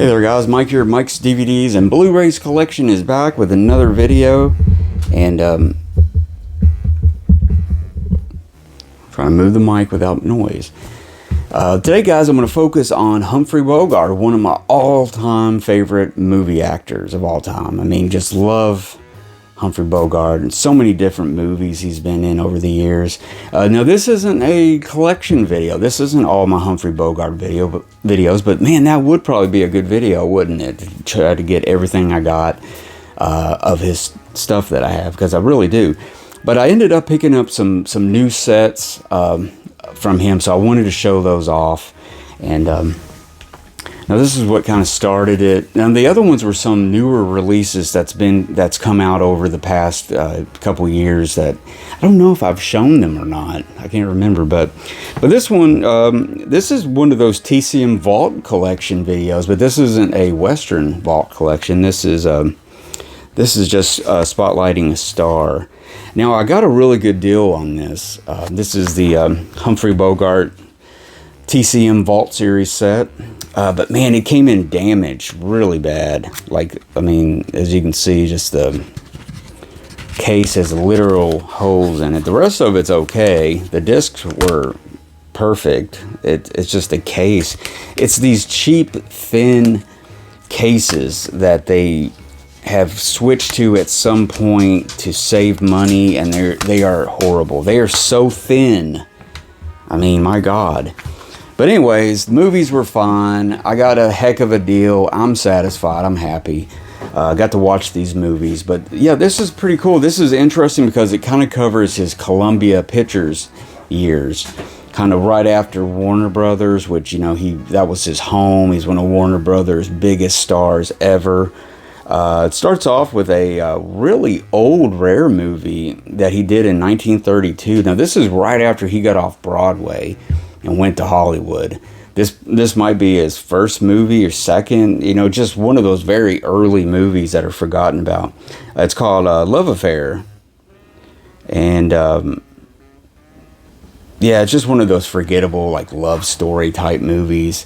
Hey there guys, Mike here. Mike's DVDs and Blu-rays collection is back with another video, and trying to move the mic without noise. Today guys, I'm going to focus on Humphrey Bogart, one of my all-time favorite movie actors of all time. I mean, just love Humphrey Bogart and so many different movies he's been in over the years. Now this isn't a collection video. This isn't all my Humphrey Bogart videos, but man, that would probably be a good video, wouldn't it? To try to get everything I got of his stuff that I have, because I really do. But I ended up picking up some new sets from him, so I wanted to show those off. And now this is what kind of started it. Now the other ones were some newer releases that's come out over the past couple years that I don't know if I've shown them or not. I can't remember, but this one, this is one of those TCM Vault collection videos, but this isn't a Western Vault collection. This is just spotlighting a star. Now I got a really good deal on this. This is the Humphrey Bogart TCM Vault series set. But man, it came in damaged really bad. Like, I mean, as you can see, just the case has literal holes in it. The rest of it's okay. The discs were perfect. It's just the case. It's these cheap, thin cases that they have switched to at some point to save money, and they are horrible. They are so thin. I mean, my God. But anyways, the movies were fine. I got a heck of a deal. I'm satisfied. I'm happy. I got to watch these movies. But yeah, this is pretty cool. This is interesting because it kind of covers his Columbia Pictures years. Kind of right after Warner Brothers, which, you know, that was his home. He's one of Warner Brothers' biggest stars ever. It starts off with a really old, rare movie that he did in 1932. Now, this is right after he got off Broadway and went to Hollywood. This might be his first movie or second, you know, just one of those very early movies that are forgotten about. It's called Love Affair. And yeah, it's just one of those forgettable, like, love story type movies.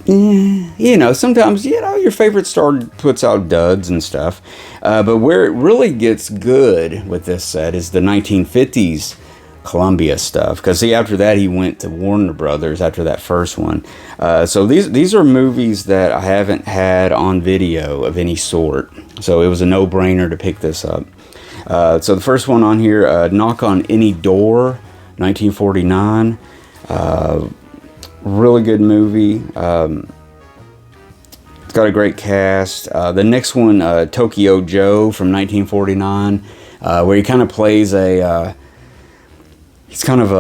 You know, sometimes, you know, your favorite star puts out duds and stuff. But where it really gets good with this set is the 1950s Columbia stuff, because see, after that he went to Warner Brothers after that first one. So these are movies that I haven't had on video of any sort, so it was a no-brainer to pick this up. So the first one on here, Knock on Any Door, 1949. Really good movie. It's got a great cast. The next one, Tokyo Joe from 1949, where he kind of plays a he's kind of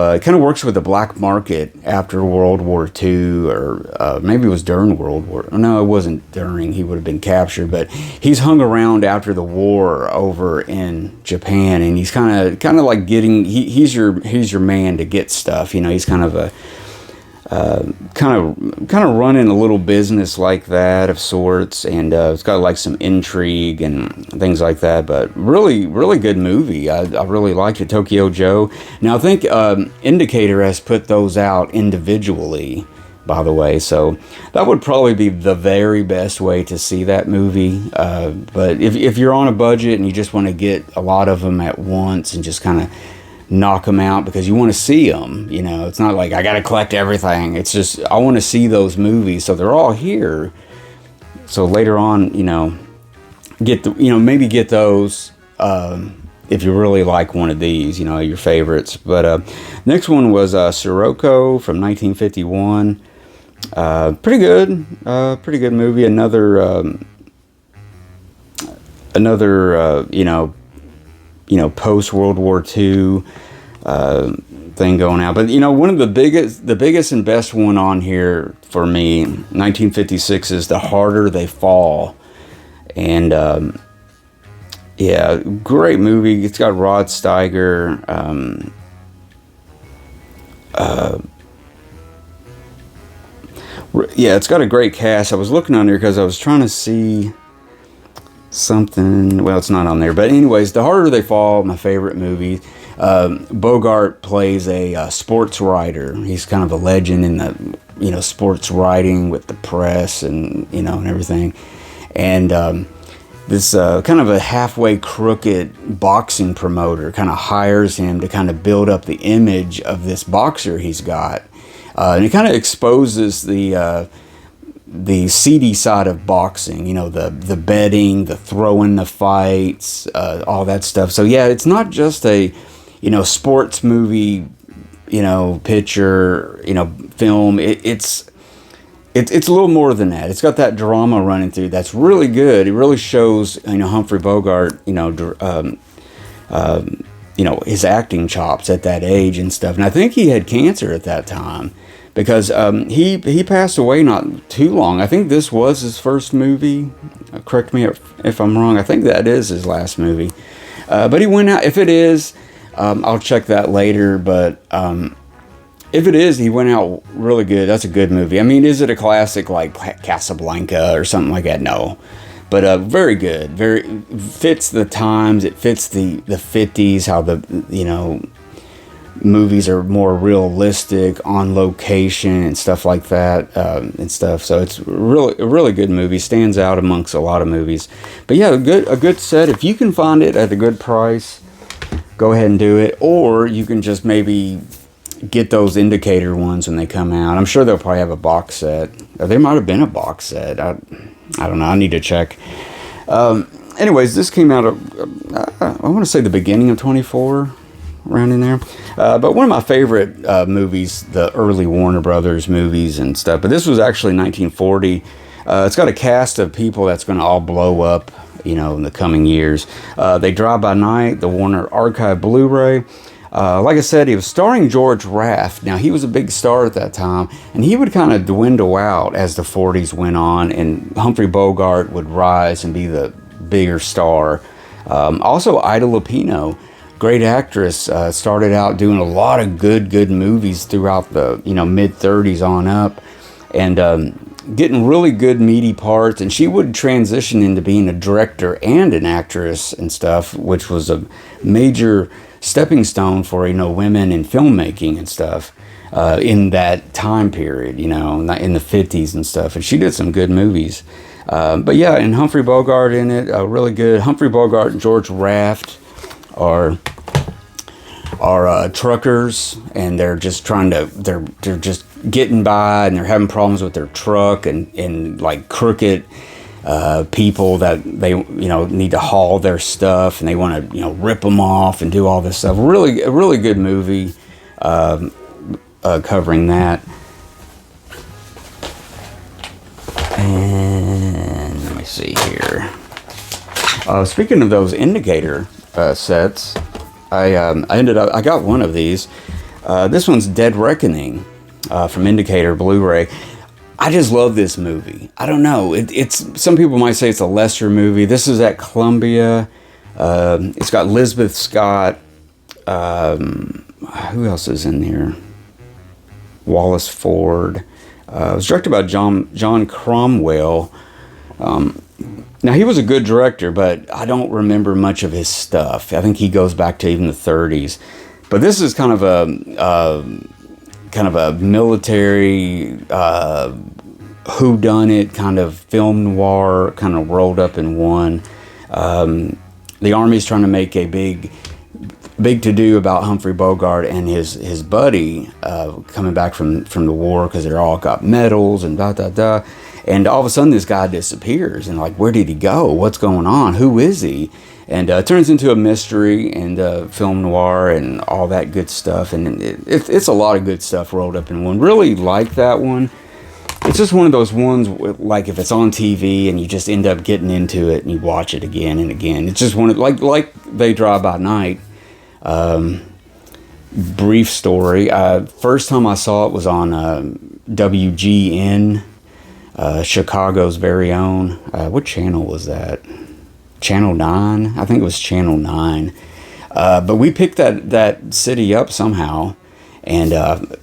works with the black market after World War II, or maybe it was during World War. No, it wasn't during. He would have been captured, but he's hung around after the war over in Japan, and he's kind of like getting. He's your man to get stuff. You know, he's kind of a kind of running a little business like that of sorts, and it's got like some intrigue and things like that. But really good movie. I really liked it. Tokyo Joe. Now I think Indicator has put those out individually, by the way, so that would probably be the very best way to see that movie. But if you're on a budget and you just want to get a lot of them at once and just kind of knock them out because you want to see them, you know, it's not like I got to collect everything. It's just I want to see those movies, so they're all here. So later on, you know, maybe get those if you really like one of these, you know, your favorites. But next one was Sirocco from 1951. Pretty good movie. Another post World War II thing going out. But you know, one of the biggest and best one on here for me, 1956, is The Harder They Fall. And yeah, great movie. It's got Rod Steiger. Yeah, it's got a great cast. I was looking on there because I was trying to see something. Well, it's not on there, but anyways, The Harder They Fall, my favorite movie. Bogart plays a sports writer. He's kind of a legend in the, sports writing with the press and, and everything. And this kind of a halfway crooked boxing promoter kind of hires him to kind of build up the image of this boxer he's got. And it kind of exposes the seedy side of boxing, the betting, the throwing the fights, all that stuff. So yeah, it's not just a, sports movie, picture, film. It's a little more than that. It's got that drama running through that's really good. It really shows, Humphrey Bogart, his acting chops at that age and stuff. And I think he had cancer at that time, because he passed away not too long. I think this was his first movie. Correct me if I'm wrong. I think that is his last movie. But he went out. If it is, I'll check that later. But if it is, he went out really good. That's a good movie. I mean, is it a classic like Casablanca or something like that? No. But very good. Very fits the times. It fits the 50s, how the, movies are more realistic, on location and stuff like that, and stuff. So it's a really good movie. Stands out amongst a lot of movies. But yeah, a good set. If you can find it at a good price, go ahead and do it. Or you can just maybe get those Indicator ones when they come out. I'm sure they'll probably have a box set. Or there might have been a box set. I don't know. I need to check. Anyways, this came out I want to say the beginning of 24, around in there. But one of my favorite movies, the early Warner Brothers movies and stuff. But this was actually 1940. It's got a cast of people that's going to all blow up, in the coming years. They Drive by Night, the Warner Archive Blu-ray. Like I said, he was starring George Raft. Now, he was a big star at that time, and he would kind of dwindle out as the 40s went on, and Humphrey Bogart would rise and be the bigger star. Also, Ida Lupino, great actress, started out doing a lot of good movies throughout the, mid-30s on up, and getting really good meaty parts. And she would transition into being a director and an actress and stuff, which was a major stepping stone for, women in filmmaking and stuff in that time period, in the 50s and stuff. And she did some good movies. But yeah, and Humphrey Bogart in it, really good. Humphrey Bogart and George Raft are truckers, and they're just they're just getting by, and they're having problems with their truck, and like crooked people that they need to haul their stuff, and they want to rip them off and do all this stuff. A really good movie covering that. And let me see here. Speaking of those Indicator sets, I got one of these. This one's Dead Reckoning from Indicator Blu-ray. I just love this movie. I don't know. It's some people might say it's a lesser movie. This is at Columbia. It's got Elizabeth Scott. Who else is in here? Wallace Ford. It was directed by John Cromwell. Now, he was a good director, but I don't remember much of his stuff. I think he goes back to even the 30s. But this is kind of a military whodunit kind of film noir, kind of rolled up in one. The Army's trying to make a big to-do about Humphrey Bogart and his buddy coming back from the war, because they're all got medals and da-da-da. And all of a sudden, this guy disappears. And like, where did he go? What's going on? Who is he? And it turns into a mystery and film noir and all that good stuff. And it's a lot of good stuff rolled up in one. Really like that one. It's just one of those ones, like if it's on TV and you just end up getting into it and you watch it again and again. It's just one of, like They Drive by Night. Brief story. First time I saw it was on WGN. Chicago's very own. What channel was that? Channel 9? I think it was Channel 9. But we picked that city up somehow. And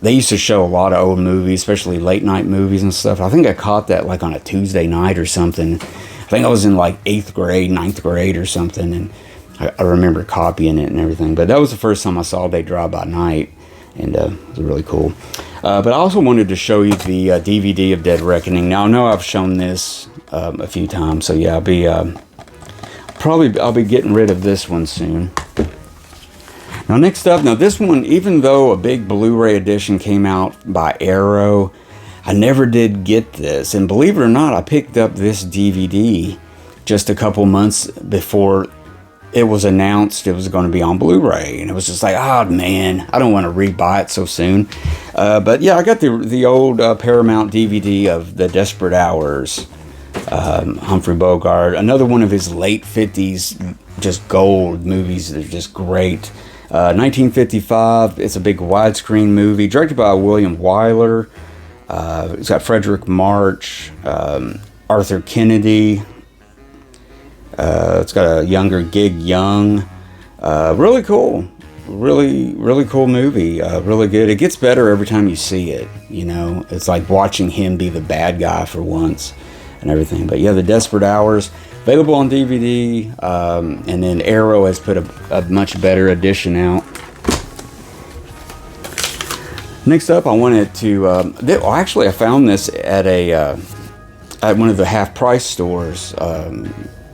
they used to show a lot of old movies, especially late night movies and stuff. I think I caught that like on a Tuesday night or something. I think I was in like 8th grade, 9th grade or something. And I remember copying it and everything. But that was the first time I saw They Drive by Night, and it was really cool. But I also wanted to show you the DVD of Dead Reckoning. Now I know I've shown this a few times, so yeah, I'll be getting rid of this one soon. Now next up, now this one, even though a big Blu-ray edition came out by Arrow, I never did get this. And believe it or not, I picked up this DVD just a couple months before it was announced it was going to be on Blu-ray. And it was just like, oh man, I don't want to rebuy it so soon. But yeah, I got the old Paramount DVD of The Desperate Hours. Humphrey Bogart, another one of his late 50s just gold movies that are just great. 1955, it's a big widescreen movie directed by William Wyler. It's got Frederick March, Arthur Kennedy. It's got a younger Gig Young. Really cool. Really cool movie. Really good. It gets better every time you see it. You know, it's like watching him be the bad guy for once and everything. But yeah, The Desperate Hours, available on DVD, and then Arrow has put a much better edition out. Next up, I wanted to, actually I found this at at one of the half-price stores, I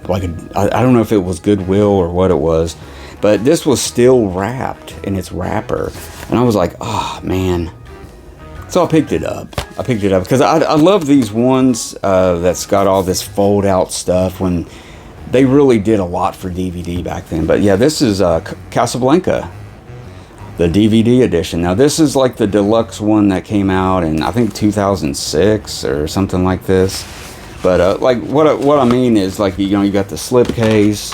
don't know if it was Goodwill or what it was, but this was still wrapped in its wrapper, and I was like, oh man. So I picked it up because I love these ones that's got all this fold out stuff, when they really did a lot for DVD back then. But yeah, this is Casablanca, the DVD edition. Now this is like the deluxe one that came out in I think 2006 or something like this. But like what I mean is, like, you know, you got the slip case,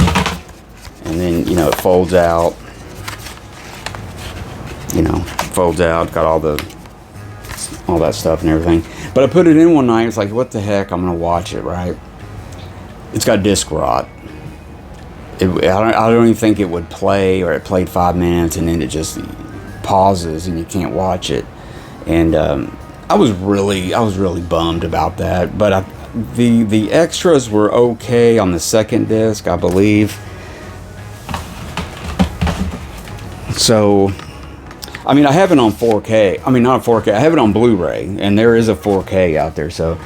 and then, you know, it folds out. You know, folds out, got all that stuff and everything. But I put it in one night. It's like, what the heck? I'm gonna watch it, right? It's got disc rot. I don't even think it would play, or it played 5 minutes and then it just pauses and you can't watch it. And I was really bummed about that. But the extras were okay on the second disc, I believe. So, I mean, I have it on 4K. I mean, not 4K. I have it on Blu-ray, and there is a 4K out there. So,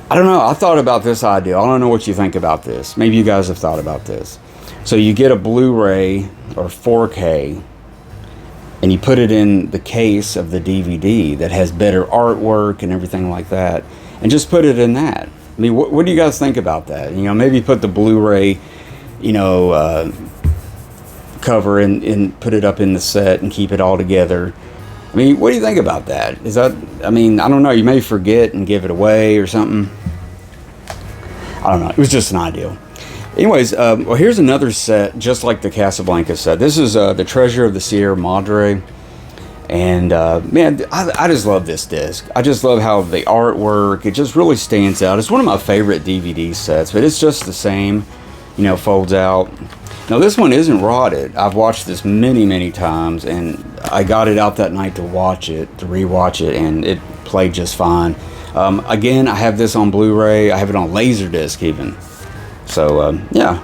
I don't know. I thought about this idea. I don't know what you think about this. Maybe you guys have thought about this. So, you get a Blu-ray or 4K, and you put it in the case of the DVD that has better artwork and everything like that, and just put it in that. I mean, what do you guys think about that? You know, maybe put the Blu-ray, you know, cover and put it up in the set and keep it all together. I mean, what do you think about that? Is that, I mean, I don't know, you may forget and give it away or something. I don't know, it was just an idea. Anyways, well, here's another set just like the Casablanca set. This is the Treasure of the Sierra Madre, and man, I just love this disc. I just love how the artwork, it just really stands out. It's one of my favorite DVD sets, but it's just the same, you know, folds out. Now this one isn't rotted. I've watched this many times, and I got it out that night to watch it, to rewatch it, and it played just fine. Again, I have this on Blu-ray. I have it on Laserdisc even. So yeah,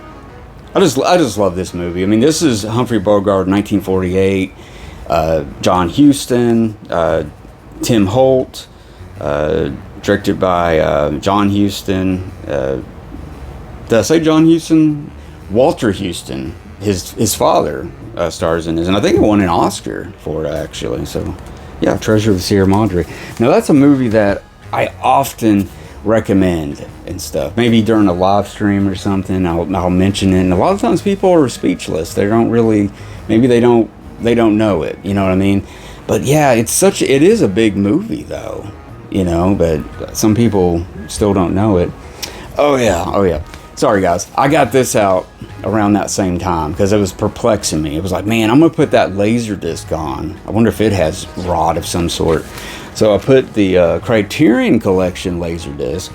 I just love this movie. I mean, this is Humphrey Bogart, 1948. John Huston, Tim Holt, directed by John Huston. Did I say John Huston? Walter Huston, his father, stars in this, and I think it won an Oscar for it, actually. So, yeah, Treasure of the Sierra Madre. Now, that's a movie that I often recommend and stuff. Maybe during a live stream or something, I'll mention it. And a lot of times people are speechless. They don't really, maybe they don't know it. You know what I mean? But yeah, it is a big movie though. You know, but some people still don't know it. Oh yeah. Sorry guys, I got this out around that same time because it was perplexing me. It was like, man, I'm gonna put that Laserdisc on. I wonder if it has rot of some sort. So I put the Criterion Collection Laserdisc.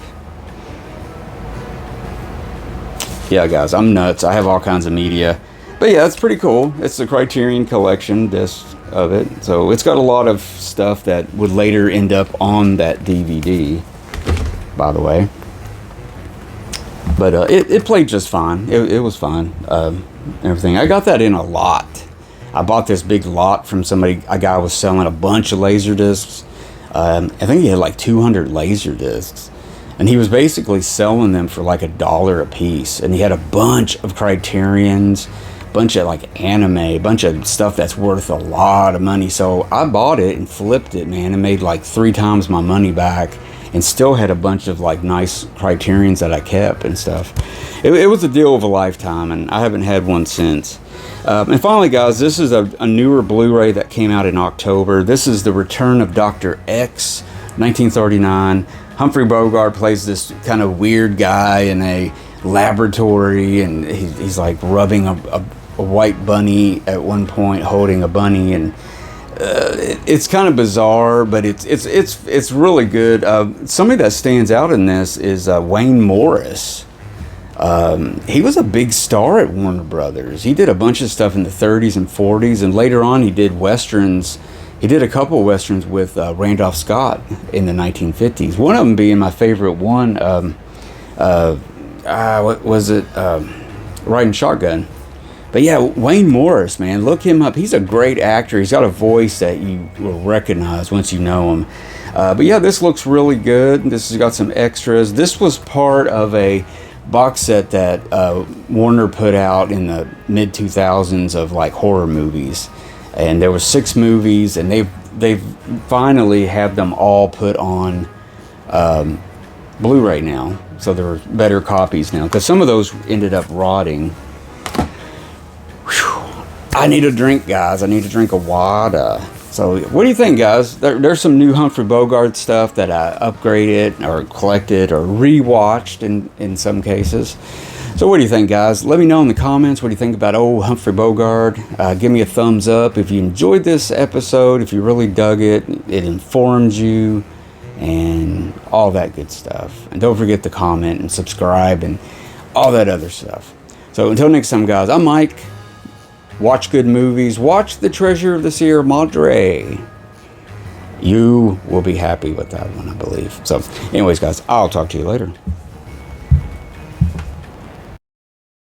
Yeah guys, I'm nuts. I have all kinds of media. But yeah, it's pretty cool. It's the Criterion Collection disc of it. So it's got a lot of stuff that would later end up on that DVD, by the way. But it played just fine. It was fine. and everything. I got that in a lot. I bought this big lot from a guy was selling a bunch of laser discs. I think he had like 200 laser discs. And he was basically selling them for like $1 a piece. And he had a bunch of Criterions, bunch of like anime, bunch of stuff that's worth a lot of money. So I bought it and flipped it, man, and made like 3 times my money back, and still had a bunch of like nice Criterions that I kept and stuff. It was a deal of a lifetime, and I haven't had one since. And finally, guys, this is a newer Blu-ray that came out in October. This is The Return of Dr. X, 1939. Humphrey Bogart plays this kind of weird guy in a laboratory, and he's like rubbing a white bunny at one point, holding a bunny, and it's kind of bizarre, but it's really good. Somebody that stands out in this is Wayne Morris. He was a big star at Warner Brothers. He did a bunch of stuff in the 30s and 40s, and later on he did westerns. He did a couple of westerns with Randolph Scott in the 1950s. One of them being my favorite one, what was it? Riding Shotgun. But yeah, Wayne Morris, man, look him up. He's a great actor. He's got a voice that you will recognize once you know him. But yeah, this looks really good. This has got some extras. This was part of a box set that Warner put out in the mid-2000s of like horror movies. And there were 6 movies, and they've finally had them all put on Blu-ray now. So there are better copies now, because some of those ended up rotting. Whew. I need a drink, guys. I need to drink a water. So what do you think, guys? There's some new Humphrey Bogart stuff that I upgraded or collected or rewatched in some cases. So what do you think, guys? Let me know in the comments what do you think about old Humphrey Bogart. Give me a thumbs up if you enjoyed this episode, if you really dug it, it informed you, and all that good stuff. And don't forget to comment and subscribe and all that other stuff. So until next time, guys, I'm Mike. Watch good movies. Watch The Treasure of the Sierra Madre. You will be happy with that one, I believe. So anyways, guys, I'll talk to you later.